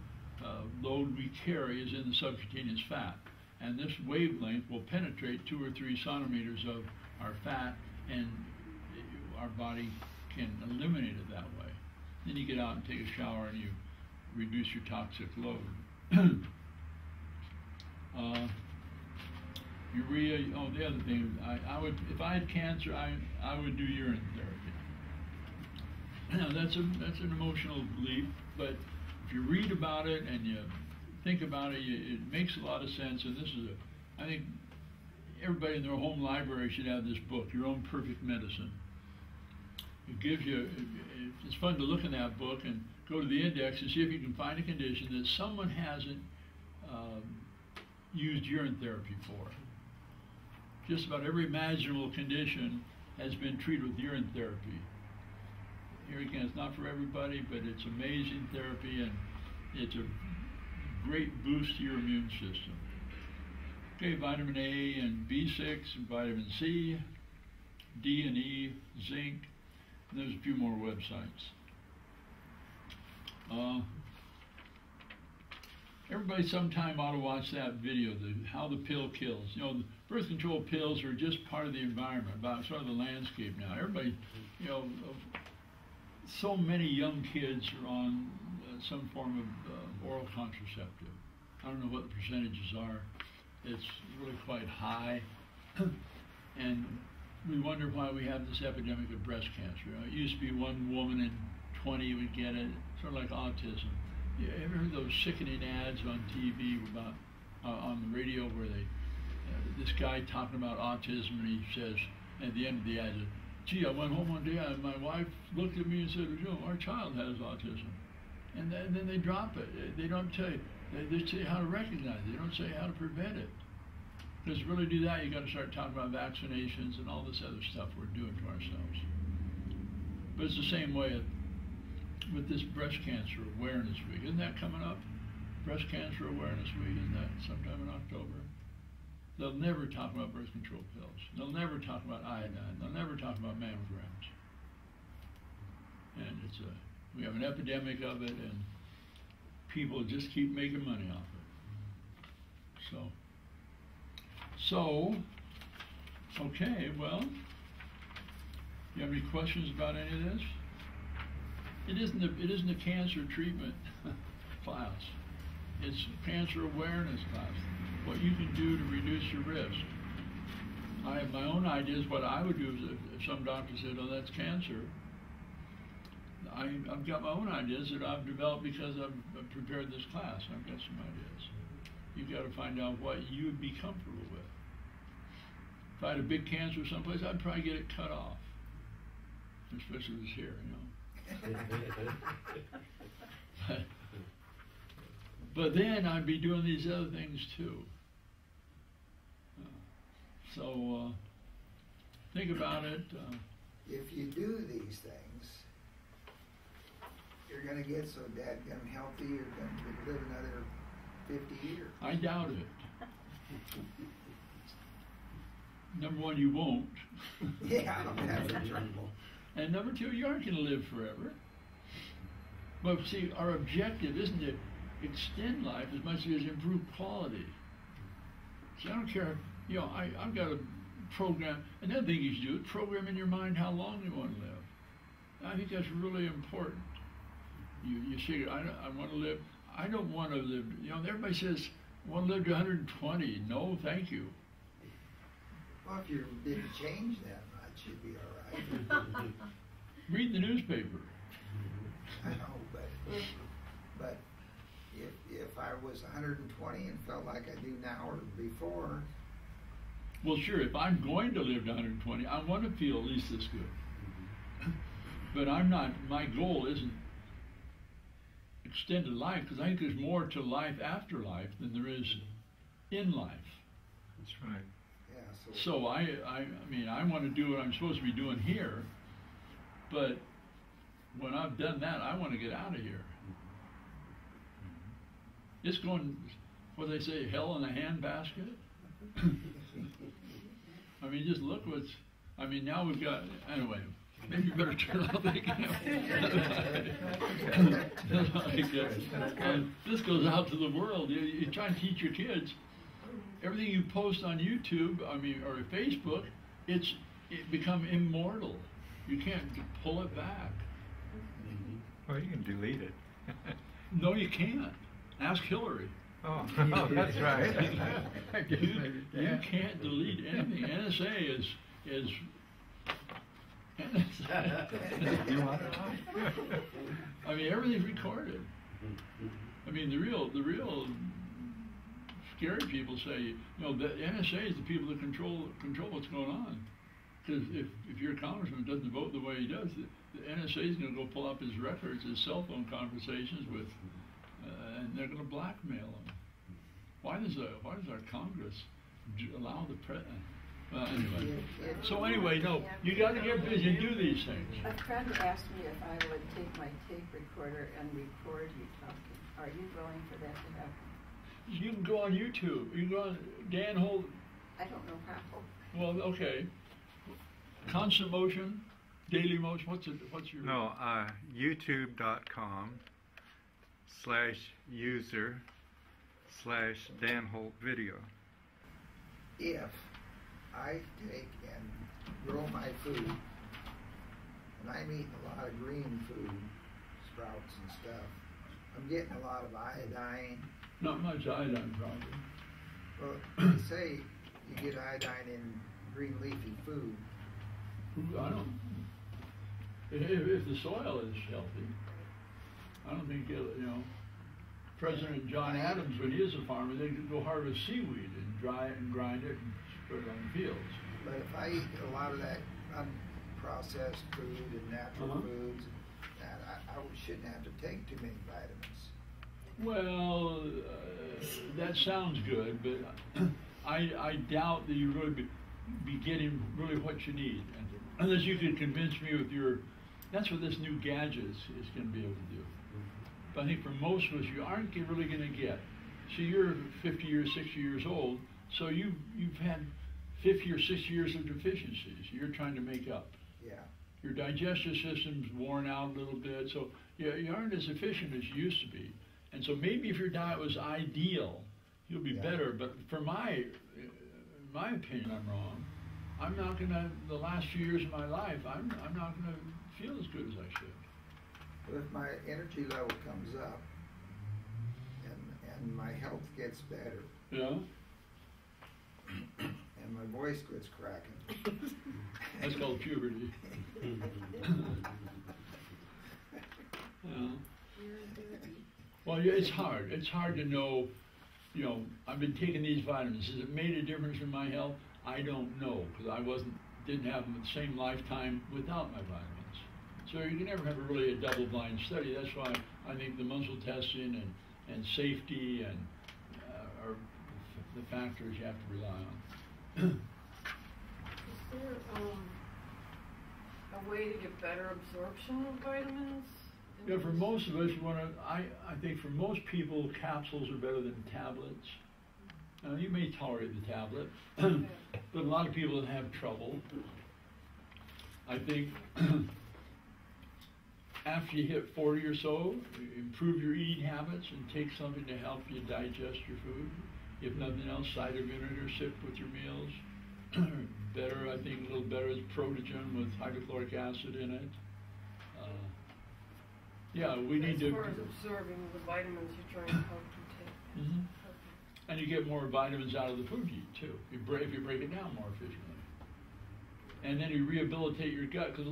load we carry is in the subcutaneous fat, and this wavelength will penetrate 2 or 3 centimeters of our fat, and our body can eliminate it that way. Then you get out and take a shower and you reduce your toxic load. urea. Oh, the other thing, I would, if I had cancer, I would do urine therapy. Now that's an emotional belief, but if you read about it and you think about it, it makes a lot of sense. And this is I think everybody in their home library should have this book, Your Own Perfect Medicine. It gives you, it's fun to look in that book and go to the index and see if you can find a condition that someone hasn't used urine therapy for. Just about every imaginable condition has been treated with urine therapy. Here again, it's not for everybody, but it's amazing therapy and it's a great boost to your immune system. Okay, vitamin A and B6 and vitamin C, D and E, zinc, and there's a few more websites. Everybody sometime ought to watch that video, how the pill kills. You know, the birth control pills are just part of the environment, about sort of the landscape now. Everybody, you know, so many young kids are on some form of oral contraceptive. I don't know what the percentages are. It's really quite high. And we wonder why we have this epidemic of breast cancer. You know, it used to be one woman in 20 would get it, sort of like autism. You ever heard those sickening ads on TV about, on the radio where they, this guy talking about autism, and he says, at the end of the ad, gee, I went home one day and my wife looked at me and said, you know, our child has autism. And then they drop it. They don't tell you. They say how to recognize it. They don't say how to prevent it. Because to really do that, you got to start talking about vaccinations and all this other stuff we're doing to ourselves. But it's the same way with this Breast Cancer Awareness Week. Isn't that coming up? Breast Cancer Awareness Week, isn't that sometime in October? They'll never talk about birth control pills. They'll never talk about iodine. They'll never talk about mammograms. And we have an epidemic of it, and people just keep making money off it. So, okay, well, you have any questions about any of this? It isn't a cancer treatment class. It's a cancer awareness class. What you can do to reduce your risk. I have my own ideas. What I would do is if some doctor said, oh, that's cancer, I've got my own ideas that I've developed because I've prepared this class. I've got some ideas. You've got to find out what you would be comfortable with. If I had a big cancer someplace, I'd probably get it cut off. Especially if it's here, you know. But then I'd be doing these other things too. So think about it. If you do these things, you're going to get so dadgum healthy, you're going to live another 50 years. I doubt it. Number one, you won't. Yeah, that's the trouble. And number two, you aren't going to live forever. But see, our objective isn't to extend life as much as it is improve quality. See, I don't care, you know, I've got a program, another thing you should do is program in your mind how long you want to live. I think that's really important. You say, I want to live, I don't want to live, you know, everybody says, I want to live to 120. No, thank you. Well, if you didn't change that much, you'd be all right. Read the newspaper. I know, but if I was 120 and felt like I do now or before. Well, sure, if I'm going to live to 120, I want to feel at least this good. But I'm not, my goal isn't extended life, because I think there's more to life after life than there is in life. That's right. Yeah, so I mean, I want to do what I'm supposed to be doing here, but when I've done that, I want to get out of here. It's going, what do they say, hell in a handbasket? I mean, just look what's, I mean, now we've got, anyway, maybe you better turn off the camera. And this goes out to the world. You try and teach your kids, everything you post on YouTube, I mean, or Facebook, it become immortal. You can't pull it back. Well, you can delete it. No, you can't. Ask Hillary. Oh, that's right. I guess You, maybe you can't. can't delete anything. NSA is You want it on? I mean, everything's recorded. I mean, the real scary people say, the NSA is the people that control what's going on. Because if your congressman doesn't vote the way he does, the NSA is going to go pull up his records, his cell phone conversations with, and they're going to blackmail him. Why does our Congress allow the president? Well, anyway. So anyway, no, you got to get busy and do these things. A friend asked me if I would take my tape recorder and record you talking. Are you willing for that to happen? You can go on YouTube. You can go on Dan Holt. I don't know how. Well, okay. Constant motion, daily motion. What's your? No, youtube.com/user/Dan Holt video. If I take and grow my food, and I'm eating a lot of green food, sprouts and stuff, I'm getting a lot of iodine. Not much iodine, probably. Well, they say you get iodine in green leafy food. I don't. If the soil is healthy, I don't think President John Adams, when he was a farmer, they could go harvest seaweed and dry it and grind it and put it on the fields. But if I eat a lot of that unprocessed food and natural foods, I shouldn't have to take too many vitamins. Well, that sounds good, but I doubt that you really be getting really what you need. Unless you can convince me with that's what this new gadget is going to be able to do. But I think for most of us, you aren't really going to get. See, you're 50 years, 60 years old, so you've had 50 or 60 years of deficiencies you're trying to make up. Yeah. Your digestive system's worn out a little bit, so you aren't as efficient as you used to be. And so maybe if your diet was ideal, you'll be better. But for my opinion, I'm wrong. I'm not gonna. The last few years of my life, I'm not gonna feel as good as I should. But if my energy level comes up and my health gets better, Yeah. and my voice gets cracking, That's called puberty. Yeah. Well, it's hard. It's hard to know. I've been taking these vitamins. Has it made a difference in my health? I don't know, because I didn't have the same lifetime without my vitamins. So you can never have a double-blind study. That's why I think the muscle testing and safety and are the factors you have to rely on. Is there a way to get better absorption of vitamins? Yeah, for most of us, I think for most people, capsules are better than tablets. You may tolerate the tablet, but a lot of people that have trouble. I think after you hit 40 or so, improve your eating habits and take something to help you digest your food. If nothing else, cider vinegar, sip with your meals. Better, I think, a little better is Protogen with hydrochloric acid in it. Yeah, we need to. As far as absorbing the vitamins you're trying to help you take. Mm-hmm. And you get more vitamins out of the food you eat too, if you break it down more efficiently. And then you rehabilitate your gut, because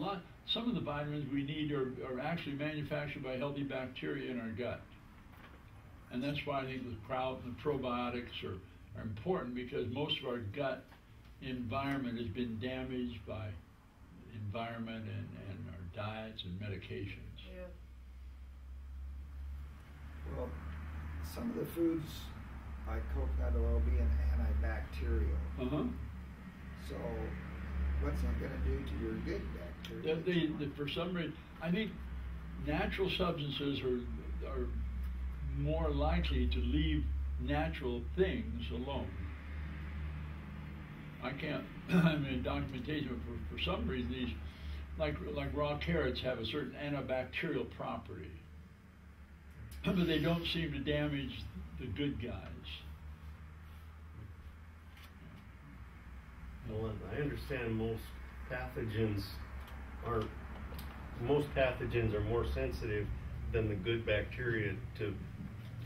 some of the vitamins we need are actually manufactured by healthy bacteria in our gut. And that's why I think the probiotics are important, because most of our gut environment has been damaged by environment and our diets and medications. Yeah. well, some of the foods like coconut oil being antibacterial. So what's that going to do to your good bacteria? For some reason, I think natural substances are more likely to leave natural things alone. I can't, documentation, but for some reason these, like raw carrots have a certain antibacterial property, but they don't seem to damage the good guys. Well, I understand most pathogens are more sensitive than the good bacteria to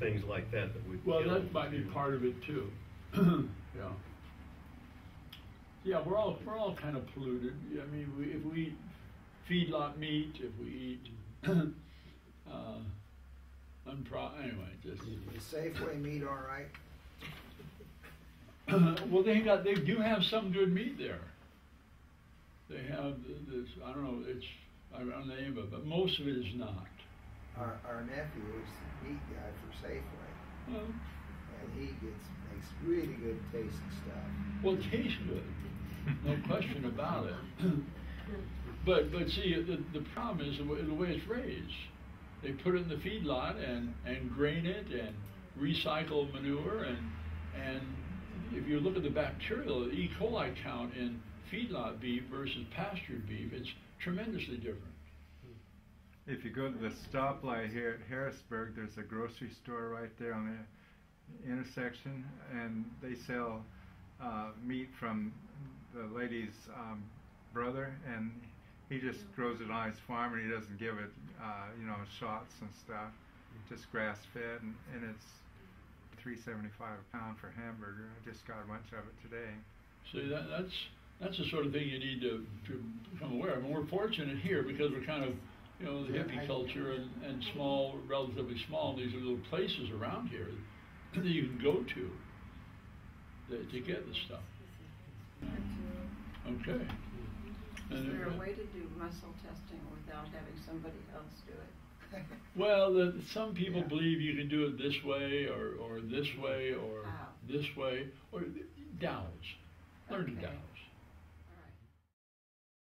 things like that would Well, kill that might be too. part of it too. Yeah. Yeah, we're all kind of polluted. I mean, if we eat feedlot meat, if we eat anyway, just Is Safeway meat all right? well, they do have some good meat there. They have this. I don't know. I don't know the name of it, but most of it is not. Our nephew is the meat guy for Safeway, Well, and he makes really good tasting stuff. well, it tastes good, no question about it. But see, the problem is the way it's raised. They put it in the feedlot and grain it and recycle manure and if you look at the bacterial, the E. coli count in feedlot beef versus pastured beef, it's tremendously different. If you go to the stoplight here at Harrisburg, there's a grocery store right there on the intersection, and they sell meat from the lady's brother, and he just grows it on his farm, and he doesn't give it, shots and stuff, just grass-fed, and it's $3.75 a pound for hamburger. I just got a bunch of it today. See, that's the sort of thing you need to become aware of. And we're fortunate here because we're kind of, the hippie culture and small, relatively small. These are little places around here that you can go to get the stuff. Okay. Is there a way to do muscle testing without having somebody else do it? Well, some people believe you can do it this way or this way or How? this way or dowels. Learn to Okay. dowel.